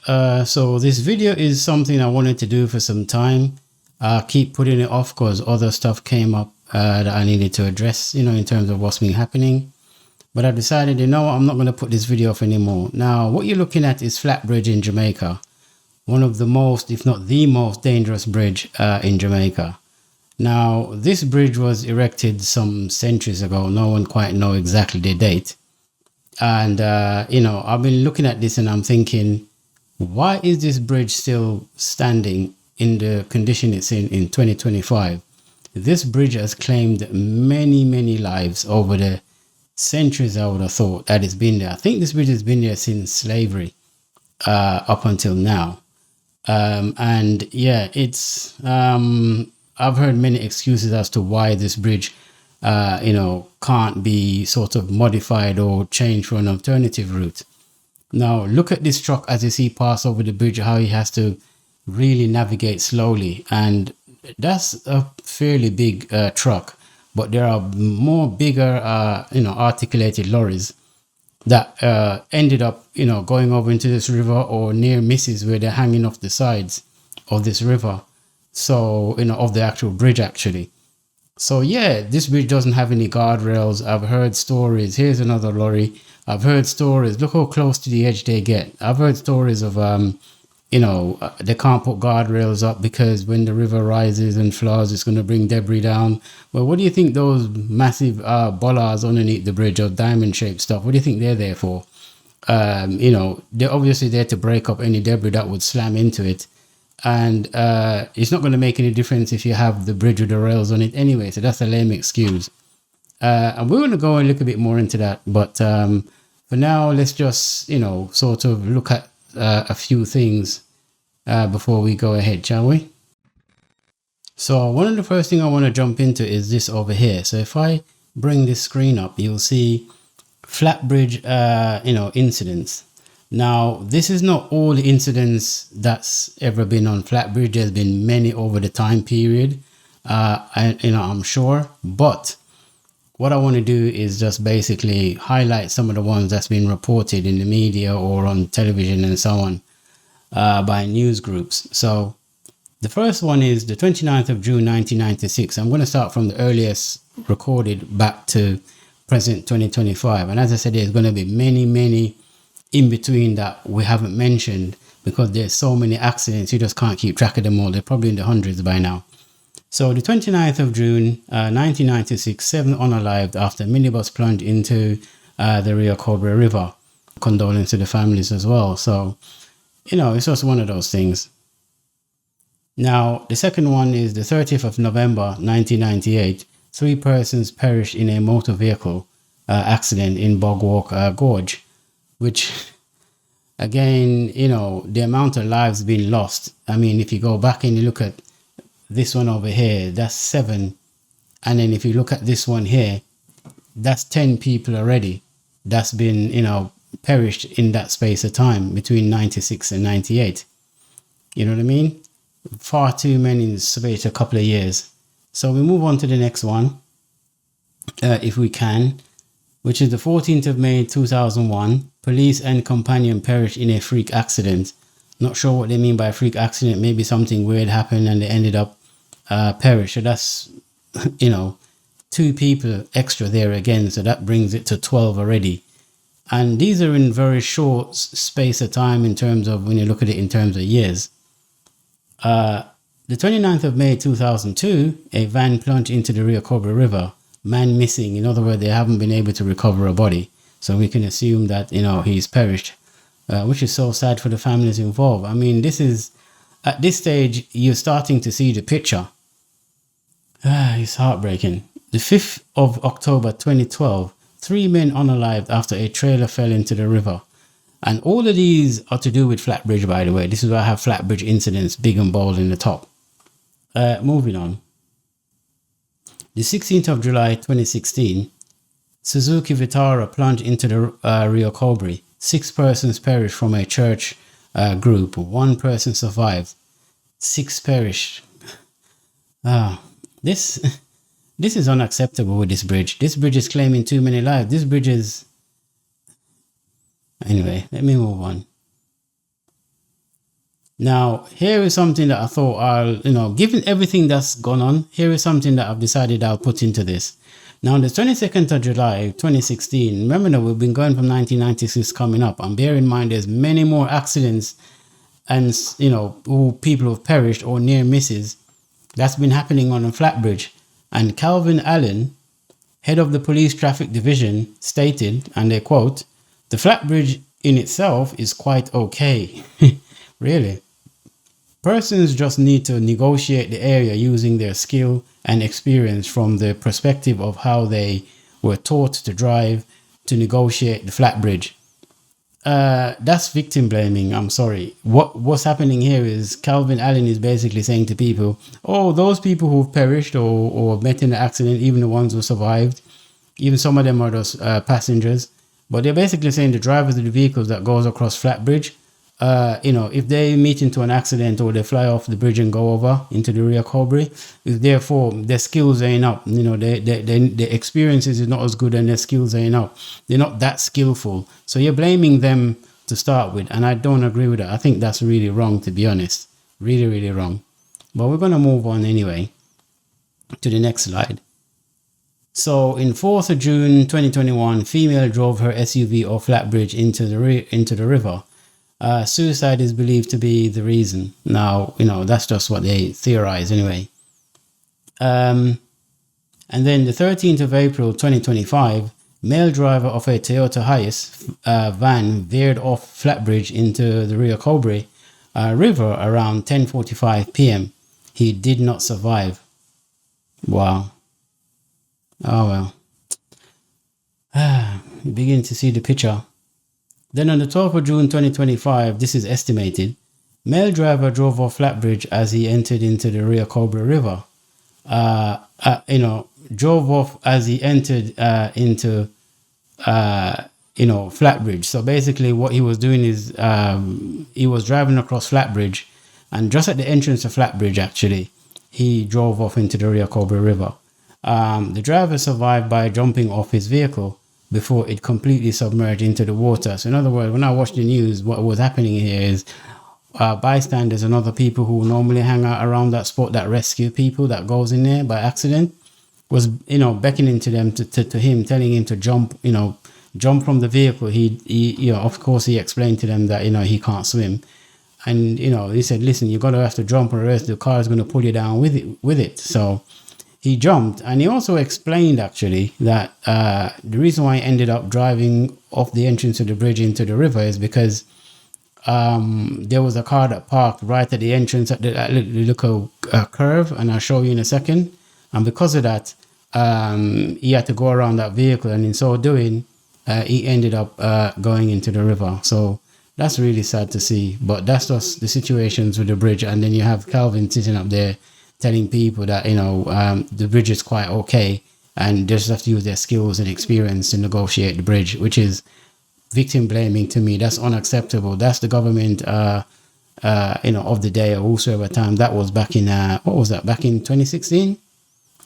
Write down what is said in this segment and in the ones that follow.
So this video is something I wanted to do for some time. I keep putting it off because other stuff came up that I needed to address, in terms of what's been happening. But I decided, I'm not going to put this video off anymore. Now, what you're looking at is Flat Bridge in Jamaica. One of the most, if not the most dangerous bridge in Jamaica. Now, this bridge was erected some centuries ago. No one quite know exactly the date. And, I've been looking at this and I'm thinking, why is this bridge still standing in the condition it's in 2025? This bridge has claimed many, many lives over the centuries. I would have thought that it's been there. I think this bridge has been there since slavery up until now. It's I've heard many excuses as to why this bridge can't be sort of modified or changed for an alternative route. Now look at this truck as you see pass over the bridge, how he has to really navigate slowly, and that's a fairly big truck. But there are more bigger articulated lorries that ended up going over into this river or near misses where they're hanging off the sides of this river, so of the actual bridge actually. So yeah, this bridge doesn't have any guardrails. I've heard stories. Here's another lorry. I've heard stories. Look how close to the edge they get. I've heard stories of they can't put guardrails up because when the river rises and floods, it's going to bring debris down. Well, what do you think those massive bollards underneath the bridge, or diamond-shaped stuff, what do you think they're there for? They're obviously there to break up any debris that would slam into it. And it's not going to make any difference if you have the bridge with the rails on it anyway. So that's a lame excuse. And we're going to go a little bit more into that. But for now, let's just, sort of look at a few things before we go ahead, shall we? So one of the first thing I want to jump into is this over here. So if I bring this screen up, you'll see Flat Bridge, incidents. Now, this is not all the incidents that's ever been on Flat Bridge. There's been many over the time period, I'm sure. But what I want to do is just basically highlight some of the ones that's been reported in the media or on television and so on by news groups. So the first one is the 29th of June 1996. I'm going to start from the earliest recorded back to present 2025. And as I said, there's going to be many in between that we haven't mentioned because there's so many accidents, you just can't keep track of them all. They're probably in the hundreds by now. So the 29th of June 1996, 7 unalived after minibus plunged into the Rio Cobra River. Condolence to the families as well. So, it's just one of those things. Now, the second one is the 30th of November 1998. 3 persons perished in a motor vehicle accident in Bogwalk Gorge, which, again, the amount of lives being lost. I mean, if you go back and you look at this one over here, that's 7. And then if you look at this one here, that's 10 people already that's been, perished in that space of time between 96 and 98. You know what I mean? Far too many in the space of a couple of years. So we move on to the next one, if we can, which is the 14th of May 2001. Police and companion perished in a freak accident. Not sure what they mean by a freak accident. Maybe something weird happened and they ended up perish. So that's, 2 people extra there again. So that brings it to 12 already. And these are in very short space of time in terms of when you look at it in terms of years. The 29th of May 2002, a van plunged into the Rio Cobra River. Man missing. In other words, they haven't been able to recover a body. So we can assume that, he's perished, which is so sad for the families involved. I mean, at this stage, you're starting to see the picture. It's heartbreaking. The 5th of October 2012, 3 men unalived after a trailer fell into the river. And all of these are to do with Flat Bridge, by the way. This is why I have Flat Bridge incidents big and bold in the top. Moving on. The 16th of July 2016, Suzuki Vitara plunged into the Rio Cobra. 6 persons perished from a church group. 1 person survived. 6 perished. This is unacceptable with this bridge. This bridge is claiming too many lives. This bridge is... Anyway, let me move on. Now, here is something that I thought given everything that's gone on, here is something that I've decided I'll put into this. Now, on the 22nd of July, 2016, remember that we've been going from 1996 coming up, and bear in mind there's many more accidents and, people who've perished or near misses that's been happening on a flat bridge. And Calvin Allen, head of the police traffic division, stated, and I quote, "The flat bridge in itself is quite okay." Really? Persons just need to negotiate the area using their skill and experience from the perspective of how they were taught to drive to negotiate the flat bridge. That's victim blaming. I'm sorry. What's happening here is Calvin Allen is basically saying to people, oh, those people who've perished or met in the accident, even the ones who survived, even some of them are just passengers, but they're basically saying the drivers of the vehicles that goes across flat bridge, if they meet into an accident or they fly off the bridge and go over into the rear Cobra, therefore their skills ain't up. Their experiences is not as good and their skills ain't up. They're not that skillful. So you're blaming them to start with, and I don't agree with that. I think that's really wrong, to be honest. Really, really wrong. But we're going to move on anyway to the next slide. So in 4th of June 2021, female drove her SUV off flat bridge into the river. Suicide is believed to be the reason. Now, that's just what they theorize anyway. And then the 13th of April 2025, male driver of a Toyota Hiace van veered off flat bridge into the Rio Cobre River around 10:45 p.m. He did not survive. Wow. Oh well. You begin to see the picture. Then on the 12th of June 2025, this is estimated, male driver drove off flat bridge as he entered into the Rio Cobre River. Drove off as he entered into flat bridge. So basically what he was doing is he was driving across flat bridge, and just at the entrance of flat bridge, actually, he drove off into the Rio Cobre River. The driver survived by jumping off his vehicle before it completely submerged into the water. So in other words, when I watched the news, what was happening here is bystanders and other people who normally hang out around that spot that rescue people that goes in there by accident was, beckoning to them to him, telling him to jump from the vehicle. He of course he explained to them that, he can't swim. And, he said, listen, you're going to have to jump or else the car is going to pull you down with it. So he jumped, and he also explained actually that the reason why he ended up driving off the entrance of the bridge into the river is because there was a car that parked right at the entrance at the little curve, and I'll show you in a second. And because of that, he had to go around that vehicle, and in so doing, he ended up going into the river. So that's really sad to see, but that's just the situations with the bridge. And then you have Calvin sitting up there telling people that, the bridge is quite okay, and they just have to use their skills and experience to negotiate the bridge, which is victim blaming to me. That's unacceptable. That's the government, of the day or whosoever time. That was back in, back in 2016?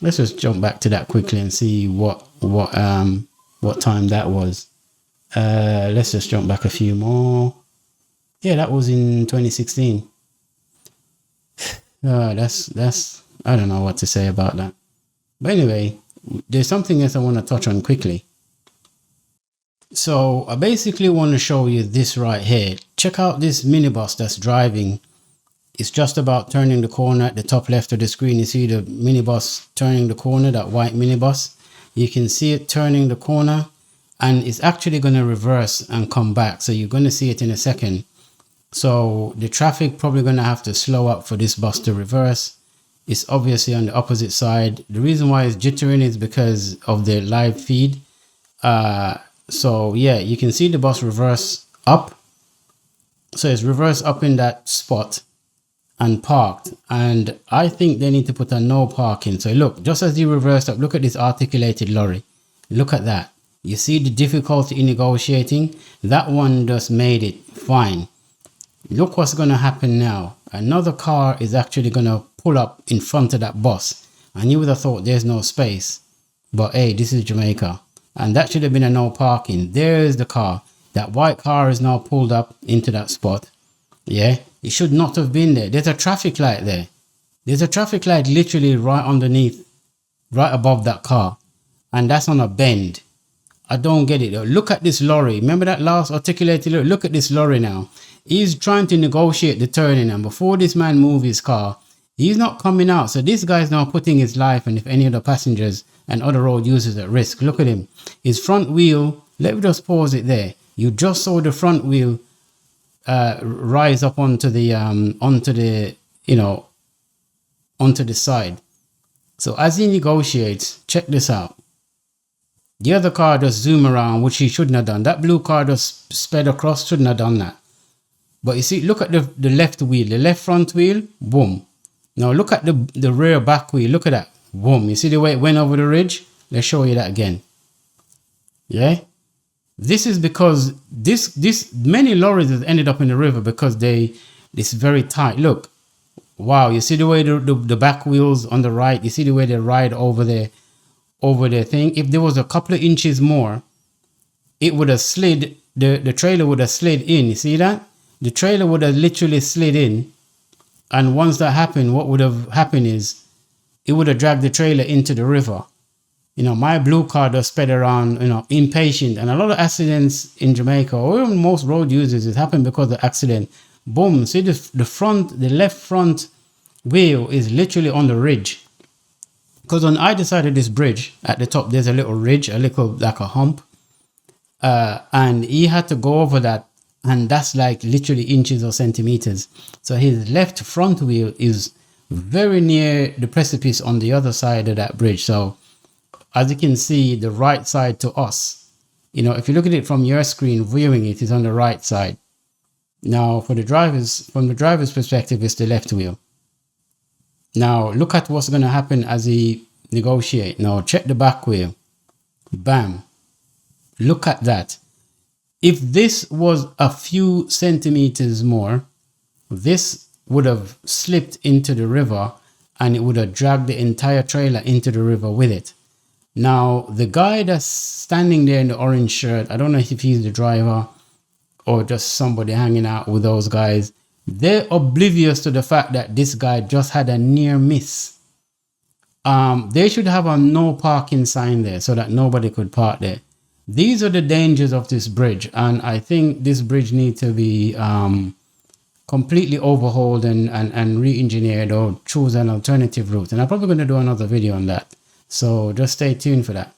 Let's just jump back to that quickly and see what time that was. Let's just jump back a few more. Yeah, that was in 2016. That's I don't know what to say about that. But anyway, there's something else I want to touch on quickly. So I basically want to show you this right here. Check out this minibus that's driving. It's just about turning the corner at the top left of the screen. You see the minibus turning the corner, that white minibus. You can see it turning the corner, and it's actually going to reverse and come back. So you're going to see it in a second. So the traffic probably going to have to slow up for this bus to reverse. It's obviously on the opposite side. The reason why it's jittering is because of the live feed. So yeah, you can see the bus reverse up. So it's reversed up in that spot and parked. And I think they need to put a no parking. So look, just as you reversed up, look at this articulated lorry. Look at that. You see the difficulty in negotiating? That one just made it fine. Look what's going to happen now. Another car is actually going to pull up in front of that bus. And you would have thought there's no space. But hey, this is Jamaica. And that should have been a no parking. There's the car. That white car is now pulled up into that spot. Yeah. It should not have been there. There's a traffic light there. There's a traffic light literally right underneath, right above that car. And that's on a bend. I don't get it. Look at this lorry. Remember that last articulated lorry? Look at this lorry now. He's trying to negotiate the turning, and before this man moves his car, he's not coming out. So this guy's now putting his life and if any other passengers and other road users at risk. Look at him. His front wheel, let me just pause it there. You just saw the front wheel rise up onto the side. So as he negotiates, check this out. The other car just zoom around, which he shouldn't have done. That blue car just sped across, shouldn't have done that. But you see, look at the left wheel, the left front wheel, boom. Now look at the rear back wheel, look at that, boom. You see the way it went over the ridge? Let's show you that again. Yeah? This is because this many lorries have ended up in the river because it's very tight. Look, wow, you see the way the back wheels on the right, you see the way they ride over the thing. If there was a couple of inches more, it would have slid, the trailer would have slid in. You see that? The trailer would have literally slid in. And once that happened, what would have happened is it would have dragged the trailer into the river. My blue car just sped around, impatient. And a lot of accidents in Jamaica, or even most road users, it happened because of accident. Boom. See the left front wheel is literally on the ridge. Because on either side of this bridge, at the top, there's a little ridge, like a hump. And he had to go over that. And that's like literally inches or centimeters. So his left front wheel is very near the precipice on the other side of that bridge. So as you can see, the right side to us, if you look at it from your screen, viewing it is on the right side. Now from the driver's perspective, it's the left wheel. Now look at what's going to happen as he negotiate. Now check the back wheel. Bam. Look at that. If this was a few centimeters more, this would have slipped into the river and it would have dragged the entire trailer into the river with it. Now, the guy that's standing there in the orange shirt, I don't know if he's the driver or just somebody hanging out with those guys. They're oblivious to the fact that this guy just had a near miss. They should have a no parking sign there so that nobody could park there. These are the dangers of this bridge, and I think this bridge needs to be completely overhauled and re-engineered or choose an alternative route. And I'm probably going to do another video on that. So just stay tuned for that.